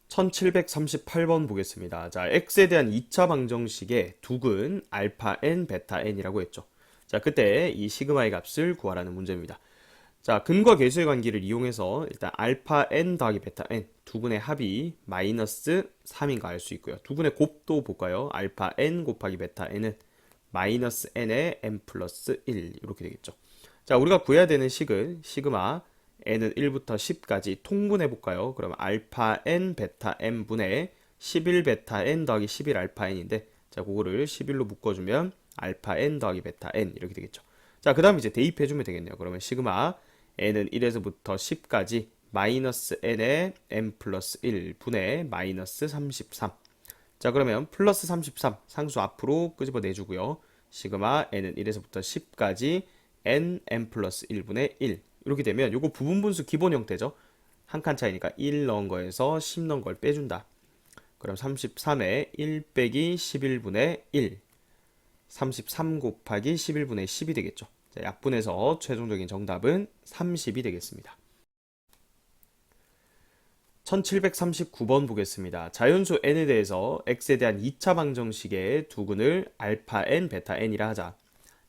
1738번 보겠습니다. 자, x에 대한 2차 방정식의 두근 알파 n, 베타 n이라고 했죠. 자, 그때 이 시그마의 값을 구하라는 문제입니다. 자, 근과 계수의 관계를 이용해서 일단 알파 n 더하기 베타 n 두근의 합이 마이너스 3인 거 알 수 있고요. 두근의 곱도 볼까요? 알파 n 곱하기 베타 n은 마이너스 n의 n 플러스 1 이렇게 되겠죠. 자, 우리가 구해야 되는 식은 시그마 n은 1부터 10까지 통분해 볼까요? 그러면 알파 n 베타 n 분의 11 베타 n 더하기 11 알파 n인데, 자, 그거를 11로 묶어주면 알파 n 더하기 베타 n 이렇게 되겠죠. 자, 그 다음 이제 대입해주면 되겠네요. 그러면 시그마 n은 1에서부터 10까지 마이너스 n의 n 플러스 1 분의 마이너스 33. 자, 그러면 플러스 33 상수 앞으로 끄집어 내주고요. 시그마 n은 1에서부터 10까지 n 플러스 1분의 1 이렇게 되면 요거 부분분수 기본 형태죠. 한 칸 차이니까 1 넣은 거에서 10 넣은 걸 빼준다. 그럼 33에 1 빼기 11분의 1 33 곱하기 11분의 10이 되겠죠. 자, 약분해서 최종적인 정답은 30이 되겠습니다. 1739번 보겠습니다. 자연수 n에 대해서 x에 대한 2차 방정식의 두근을 알파 n, 베타 n이라 하자.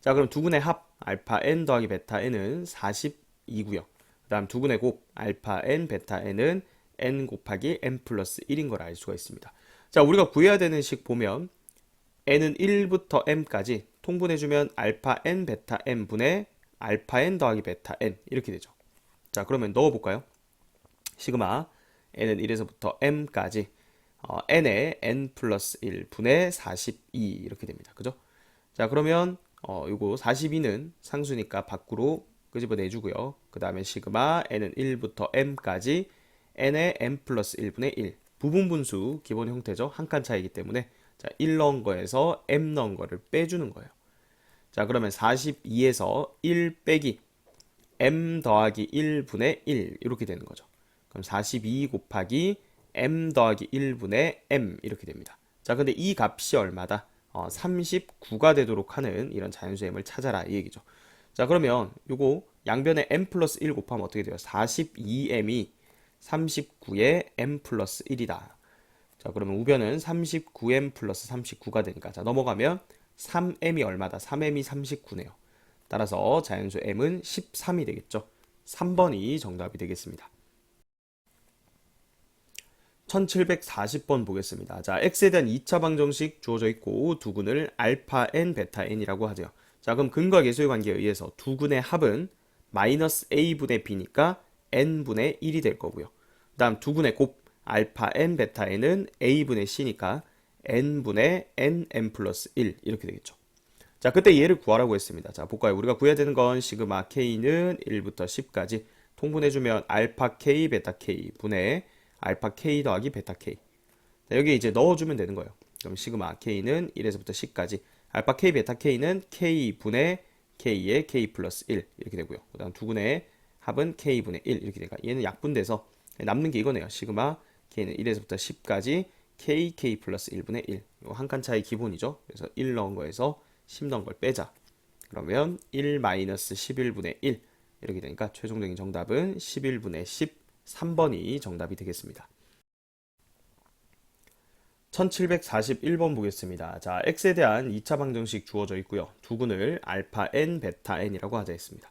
자, 그럼 두근의 합 알파 n 더하기 베타 n은 42고요. 그 다음 두근의 곱 알파 n, 베타 n은 n 곱하기 n 플러스 1인 걸 알 수가 있습니다. 자, 우리가 구해야 되는 식 보면 n은 1부터 m까지 통분해주면 알파 n, 베타 n 분의 알파 n 더하기 베타 n 이렇게 되죠. 자, 그러면 넣어볼까요? 시그마 n은 1에서부터 m까지 n의 n 플러스 1 분의 42 이렇게 됩니다. 그죠? 자, 그러면 요거 42는 상수니까 밖으로 끄집어 내주고요. 그 다음에 시그마 n은 1부터 m까지 n의 n 플러스 1분의 1 부분분수 기본 형태죠. 한 칸 차이기 때문에 자, 1 넣은 거에서 m 넣은 거를 빼주는 거예요. 자, 그러면 42에서 1 빼기 m 더하기 1분의 1 이렇게 되는 거죠. 그럼 42 곱하기 m 더하기 1분의 m 이렇게 됩니다. 자, 근데 이 값이 얼마다? 39가 되도록 하는 이런 자연수 m을 찾아라 이 얘기죠. 자, 그러면 요거 양변에 m 플러스 1 곱하면 어떻게 돼요? 42m이 39에 m 플러스 1이다. 자, 그러면 우변은 39m 플러스 39가 되니까 자, 넘어가면 3m이 얼마다? 3m이 39네요. 따라서 자연수 m은 13이 되겠죠. 3번이 정답이 되겠습니다. 1740번 보겠습니다. 자, x에 대한 2차 방정식 주어져 있고 두근을 알파 n, 베타 n이라고 하죠. 자, 그럼 근과 계수의 관계에 의해서 두근의 합은 마이너스 a분의 b니까 n분의 1이 될 거고요. 그 다음 두근의 곱 알파 n, 베타 n은 a분의 c니까 n분의 n 플러스 1 이렇게 되겠죠. 자, 그때 얘를 구하라고 했습니다. 자, 볼까요? 우리가 구해야 되는 건 시그마 k는 1부터 10까지 통분해주면 알파 k, 베타 k 분의 알파 k 더하기 베타 k. 자, 여기 이제 넣어주면 되는 거예요. 그럼 시그마 k는 1에서부터 10까지 알파 k, 베타 k는 k 분의 k의 k 플러스 1 이렇게 되고요. 그 다음 두근의 합은 k 분의 1 이렇게 되니까 얘는 약분돼서 남는 게 이거네요. 시그마 k는 1에서부터 10까지 k 플러스 1분의 1. 이거 한 칸 차이 기본이죠. 그래서 1 넣은 거에서 10 넣은 걸 빼자. 그러면 1 마이너스 11분의 1 이렇게 되니까 최종적인 정답은 11분의 10 3번이 정답이 되겠습니다. 1741번 보겠습니다. 자, x에 대한 2차 방정식 주어져 있고요. 두근을 알파 n, 베타 n이라고 하자 했습니다.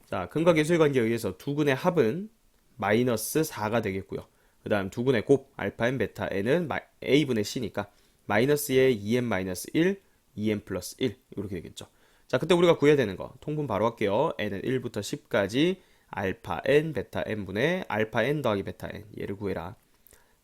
자, 근과 계수의 관계에 의해서 두근의 합은 마이너스 4가 되겠고요. 그 다음 두근의 곱 알파 n, 베타 n은 a분의 c니까 마이너스의 2n 마이너스 1, 2n 플러스 1 이렇게 되겠죠. 자, 그때 우리가 구해야 되는 거 통분 바로 할게요. n은 1부터 10까지 알파 n, 베타 n 분의 알파 n 더하기 베타 n 얘를 구해라.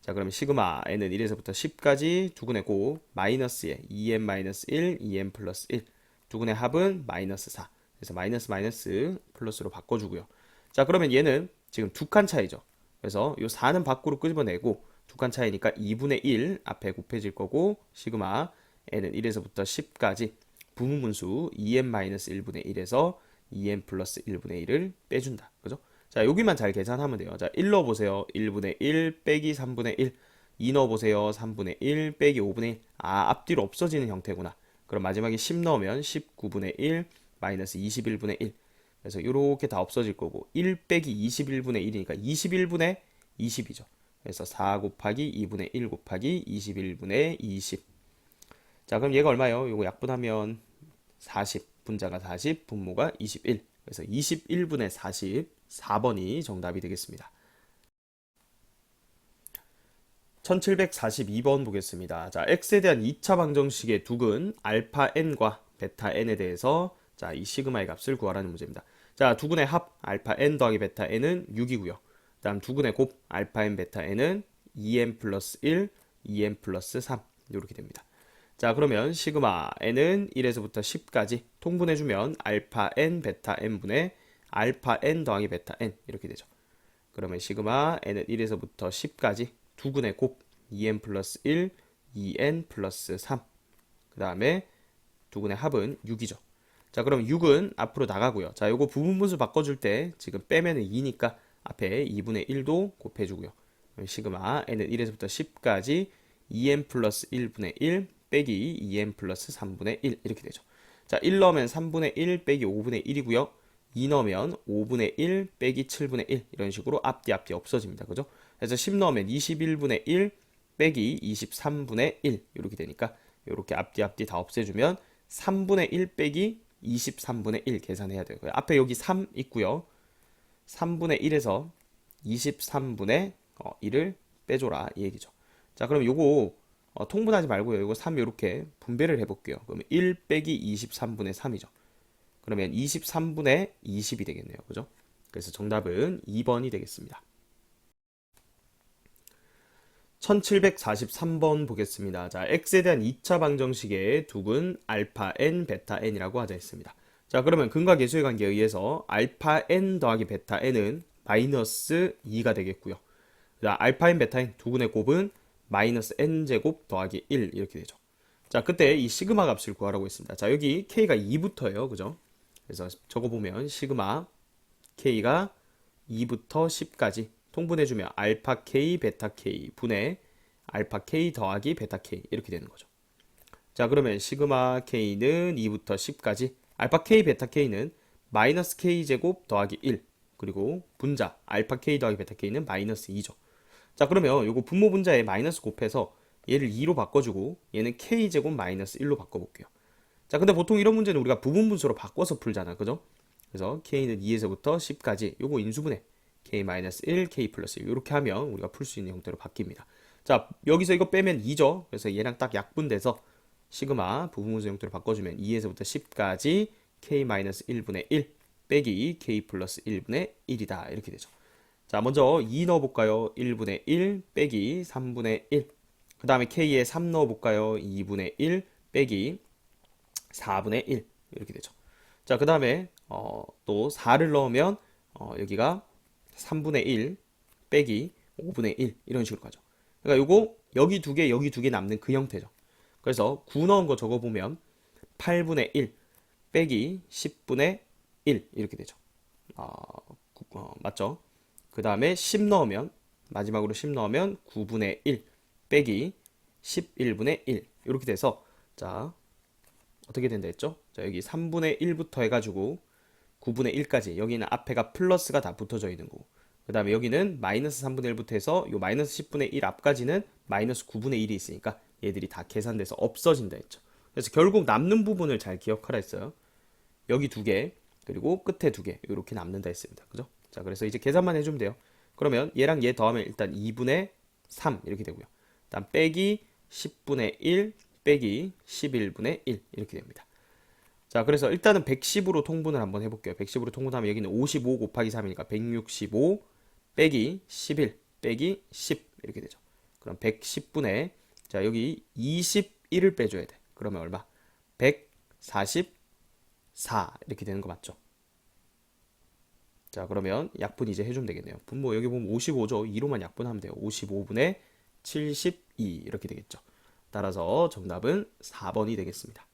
자, 그러면 시그마 n은 1에서부터 10까지 두근의 곱 마이너스에 2n 마이너스 1, 2n 플러스 1 두근의 합은 마이너스 4 그래서 마이너스 마이너스 플러스로 바꿔주고요. 자, 그러면 얘는 지금 두 칸 차이죠. 그래서 요 4는 밖으로 끄집어내고 두 칸 차이니까 2분의 1 앞에 곱해질 거고 시그마 n은 1에서부터 10까지 부분분수 2n-1분의 1에서 2n 플러스 1분의 1을 빼준다. 그죠? 자, 여기만 잘 계산하면 돼요. 자, 1 넣어보세요. 1분의 1 빼기 3분의 1. 2 넣어보세요. 3분의 1 빼기 5분의 1. 아, 앞뒤로 없어지는 형태구나. 그럼 마지막에 10 넣으면 19분의 1 마이너스 21분의 1. 그래서 이렇게 다 없어질 거고 1 빼기 21분의 1이니까 21분의 20이죠. 그래서 4 곱하기 2분의 1 곱하기 21분의 20. 자, 그럼 얘가 얼마예요? 요거 약분하면 40, 분자가 40, 분모가 21. 그래서 21분의 44번이 정답이 되겠습니다. 1742번 보겠습니다. 자, x에 대한 2차 방정식의 두근 알파 n과 베타 n에 대해서 자, 이 시그마의 값을 구하라는 문제입니다. 자, 두근의 합 알파 n 더하기 베타 n은 6이고요. 다음 두근의 곱 알파 n 베타 n은 2n 플러스 1, 2n 플러스 3 이렇게 됩니다. 자, 그러면 시그마 n은 1에서부터 10까지 통분해주면 알파 n 베타 n분의 알파 n 더하기 베타 n 이렇게 되죠. 그러면 시그마 n은 1에서부터 10까지 두근의 곱 2n 플러스 1, 2n 플러스 3. 그 다음에 두근의 합은 6이죠. 자, 그럼 6은 앞으로 나가고요. 자, 요거 부분분수 바꿔줄 때 지금 빼면은 2니까 앞에 2분의 1도 곱해주고요. 시그마 n은 1에서부터 10까지 2n 플러스 1분의 1 빼기 2n 플러스 3분의 1 이렇게 되죠. 자, 1 넣으면 3분의 1 빼기 5분의 1이고요. 2 넣으면 5분의 1 빼기 7분의 1 이런 식으로 앞뒤 없어집니다. 그죠? 그래서 10 넣으면 21분의 1 빼기 23분의 1 이렇게 되니까 이렇게 앞뒤 다 없애주면 3분의 1 빼기 23분의 1 계산해야 되고요. 앞에 여기 3 있고요. 3분의 1에서 23분의 1을 빼줘라 이 얘기죠. 자, 그럼 요거 통분하지 말고요. 요거 3 이렇게 분배를 해볼게요. 그러면 1 빼기 23분의 3이죠. 그러면 23분의 20이 되겠네요. 그죠? 그래서 정답은 2번이 되겠습니다. 1743번 보겠습니다. 자, x에 대한 2차 방정식의 두근 알파 n, 베타 n이라고 하자 했습니다. 자, 그러면 근과 계수의 관계에 의해서 알파 n 더하기 베타 n은 마이너스 2가 되겠고요. 자, 알파 n, 베타 n 두근의 곱은 마이너스 n제곱 더하기 1 이렇게 되죠. 자, 그때 이 시그마 값을 구하라고 했습니다. 자, 여기 k가 2부터예요. 그죠? 그래서 적어보면 시그마 k가 2부터 10까지 통분해주면 알파 k, 베타 k 분의 알파 k 더하기 베타 k 이렇게 되는 거죠. 자, 그러면 시그마 k는 2부터 10까지 알파 k, 베타 k는 마이너스 k 제곱 더하기 1 그리고 분자 알파 k 더하기 베타 k는 마이너스 2죠. 자, 그러면 요거 분모 분자에 마이너스 곱해서 얘를 2로 바꿔주고 얘는 k 제곱 마이너스 1로 바꿔볼게요. 자, 근데 보통 이런 문제는 우리가 부분분수로 바꿔서 풀잖아. 그죠? 그래서 k는 2에서부터 10까지 요거 인수분해 k-1, k 플러스 1 이렇게 하면 우리가 풀 수 있는 형태로 바뀝니다. 자, 여기서 이거 빼면 2죠. 그래서 얘랑 딱 약분돼서 시그마 부분분수 형태로 바꿔주면 2에서부터 10까지 k-1분의 1 빼기 k 플러스 1분의 1이다 이렇게 되죠. 자, 먼저 2 넣어볼까요? 1분의 1 빼기 3분의 1. 그 다음에 k에 3 넣어볼까요? 2분의 1 빼기 4분의 1 이렇게 되죠. 자, 그 다음에 또 4를 넣으면 여기가 3분의 1 빼기 5분의 1 이런 식으로 가죠. 그러니까 요거 여기 두 개 여기 두 개 남는 그 형태죠. 그래서 9 넣은 거 적어보면 8분의 1 빼기 10분의 1 이렇게 되죠. 맞죠? 그 다음에 10 넣으면 마지막으로 10 넣으면 9분의 1 빼기 11분의 1 이렇게 돼서 자, 어떻게 된다 했죠? 자, 여기 3분의 1부터 해가지고 9분의 1까지 여기는 앞에가 플러스가 다 붙어져 있는 거고 그 다음에 여기는 마이너스 3분의 1부터 해서 요 마이너스 10분의 1 앞까지는 마이너스 9분의 1이 있으니까 얘들이 다 계산돼서 없어진다 했죠. 그래서 결국 남는 부분을 잘 기억하라 했어요. 여기 두 개 그리고 끝에 두 개 이렇게 남는다 했습니다. 그죠? 자, 그래서 이제 계산만 해주면 돼요. 그러면 얘랑 얘 더하면 일단 2분의 3 이렇게 되고요. 일단 빼기 10분의 1 빼기 11분의 1 이렇게 됩니다. 자, 그래서 일단은 110으로 통분을 한번 해볼게요. 110으로 통분하면 여기는 55 곱하기 3이니까 165 빼기 11 빼기 10 이렇게 되죠. 그럼 110분의 자, 여기 21을 빼줘야 돼. 그러면 얼마? 144 이렇게 되는 거 맞죠? 자, 그러면 약분 이제 해주면 되겠네요. 분모 여기 보면 55죠. 2로만 약분하면 돼요. 55분의 72 이렇게 되겠죠. 따라서 정답은 4번이 되겠습니다.